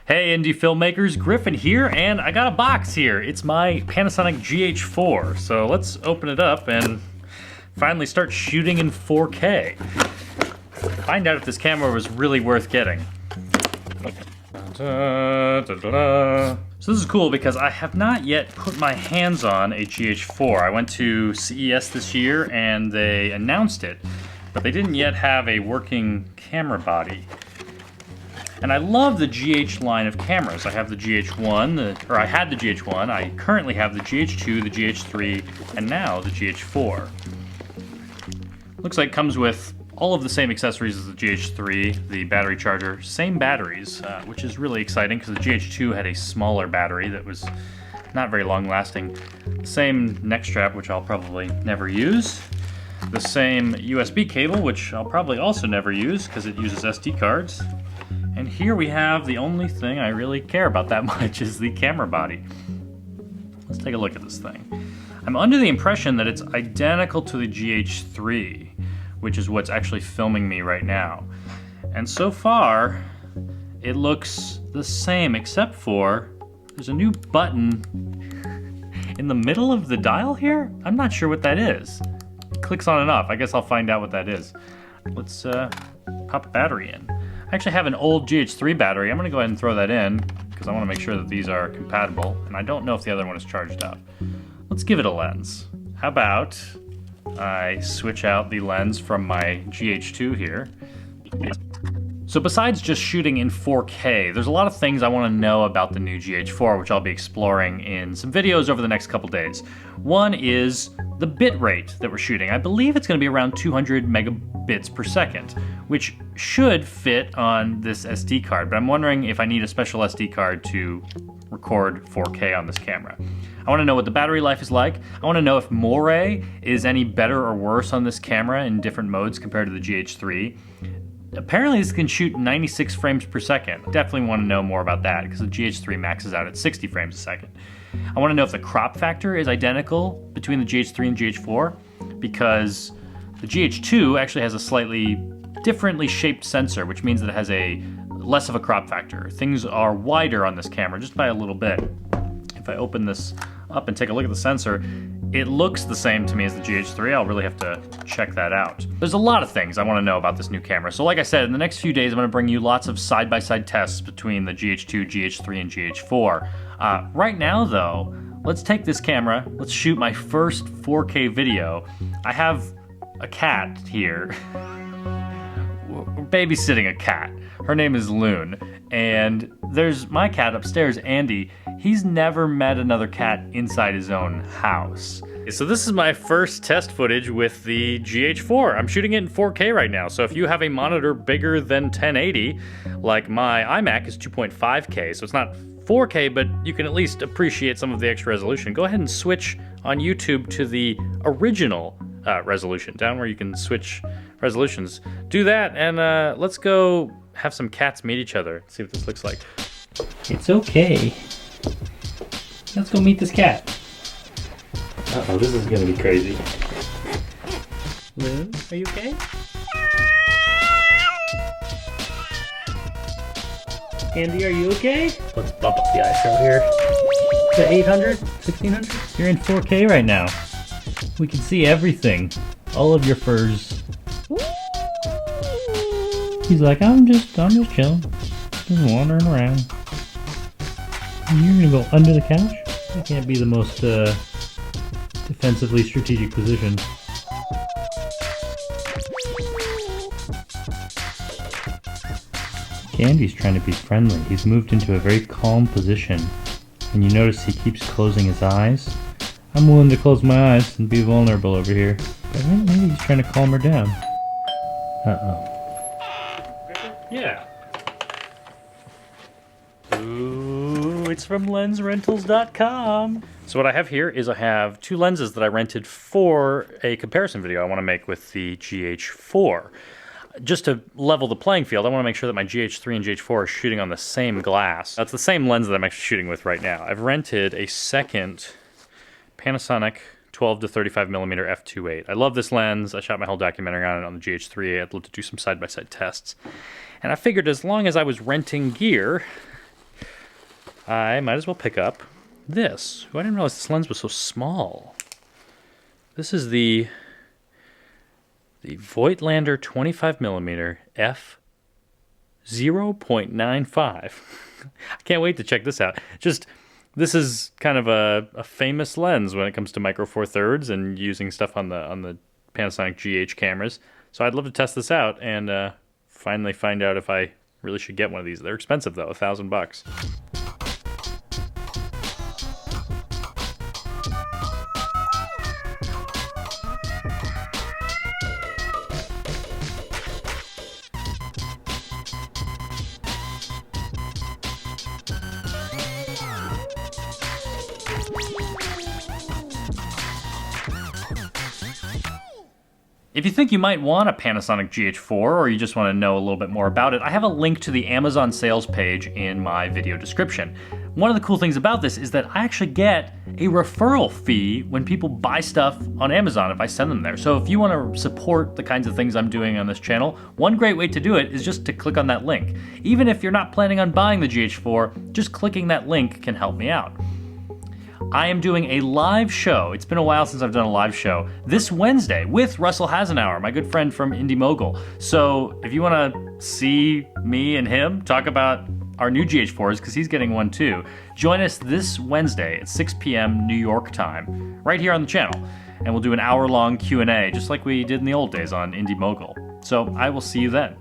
Hey indie filmmakers, Griffin here, and I got a box here. It's my Panasonic GH4, so let's open it up and finally start shooting in 4K. Find out if this camera was really worth getting. So this is cool because I have not yet put my hands on a GH4. I went to CES this year and they announced it, but they didn't yet have a working camera body. And I love the GH line of cameras. I have the GH1, I had the GH1, I currently have the GH2, the GH3, and now the GH4. Looks like it comes with all of the same accessories as the GH3, the battery charger, same batteries, which is really exciting because the GH2 had a smaller battery that was not very long lasting. Same neck strap, which I'll probably never use. The same USB cable, which I'll probably also never use because it uses SD cards. And here we have the only thing I really care about that much is the camera body. Let's take a look at this thing. I'm under the impression that it's identical to the GH3, which is what's actually filming me right now. And so far, it looks the same, except for there's a new button in the middle of the dial here? I'm not sure what that is. It clicks on and off. I guess I'll find out what that is. Let's pop a battery in. I actually have an old GH3 battery. I'm gonna go ahead and throw that in because I wanna make sure that these are compatible, and I don't know if the other one is charged up. Let's give it a lens. How about I switch out the lens from my GH2 here. So besides just shooting in 4K, there's a lot of things I want to know about the new GH4, which I'll be exploring in some videos over the next couple days. One is the bit rate that we're shooting. I believe it's going to be around 200 megabits per second, which should fit on this SD card, but I'm wondering if I need a special SD card to record 4K on this camera. I want to know what the battery life is like. I want to know if Moray is any better or worse on this camera in different modes compared to the GH3. Apparently this can shoot 96 frames per second. Definitely want to know more about that because the GH3 maxes out at 60 frames a second. I want to know if the crop factor is identical between the GH3 and GH4 because the GH2 actually has a slightly differently shaped sensor, which means that it has a less of a crop factor. Things are wider on this camera just by a little bit. If I open this up and take a look at the sensor, it looks the same to me as the GH3. I'll really have to check that out. There's a lot of things I want to know about this new camera. So like I said, in the next few days, I'm going to bring you lots of side-by-side tests between the GH2, GH3, and GH4. Right now, though, let's take this camera. Let's shoot my first 4K video. I have a cat here. We're babysitting a cat. Her name is Loon. And there's my cat upstairs, Andy. He's never met another cat inside his own house. So this is my first test footage with the GH4. I'm shooting it in 4K right now, so if you have a monitor bigger than 1080, like my iMac is 2.5K, so it's not 4K, but you can at least appreciate some of the extra resolution. Go ahead and switch on YouTube to the original resolution, down where you can switch resolutions. Do that, and let's go have some cats meet each other. See what this looks like. It's okay. Let's go meet this cat. Uh-oh, this is gonna be crazy. Loon, are you okay? Andy, are you okay? Let's bump up the ISO here. To 800? 1600? You're in 4K right now. We can see everything. All of your furs. He's like, I'm just chilling. Just wandering around. And you're gonna go under the couch? That can't be the most defensively strategic position. Andy's trying to be friendly. He's moved into a very calm position. And you notice he keeps closing his eyes. I'm willing to close my eyes and be vulnerable over here. But maybe he's trying to calm her down. Uh-oh. Yeah. Ooh, it's from lensrentals.com. So what I have here is I have two lenses that I rented for a comparison video I want to make with the GH4. Just to level the playing field, I want to make sure that my GH3 and GH4 are shooting on the same glass. That's the same lens that I'm actually shooting with right now. I've rented a second Panasonic 12 to 35 millimeter f2.8. I love this lens. I shot my whole documentary on it on the GH3. I'd love to do some side-by-side tests. And I figured as long as I was renting gear, I might as well pick up this. I didn't realize this lens was so small. This is the Voigtlander 25mm f 0.95. I can't wait to check this out. This is kind of a famous lens when it comes to micro four thirds and using stuff on the Panasonic GH cameras. So I'd love to test this out and finally find out if I really should get one of these. They're expensive though, $1,000. If you think you might want a Panasonic GH4 or you just want to know a little bit more about it, I have a link to the Amazon sales page in my video description. One of the cool things about this is that I actually get a referral fee when people buy stuff on Amazon if I send them there. So if you want to support the kinds of things I'm doing on this channel, one great way to do it is just to click on that link. Even if you're not planning on buying the GH4, just clicking that link can help me out. I am doing a live show. It's been a while since I've done a live show this Wednesday with Russell Hasenauer, my good friend from Indie Mogul. So if you want to see me and him talk about our new GH4s, because he's getting one too, join us this Wednesday at 6 p.m. New York time, right here on the channel. And we'll do an hour-long Q&A, just like we did in the old days on Indie Mogul. So I will see you then.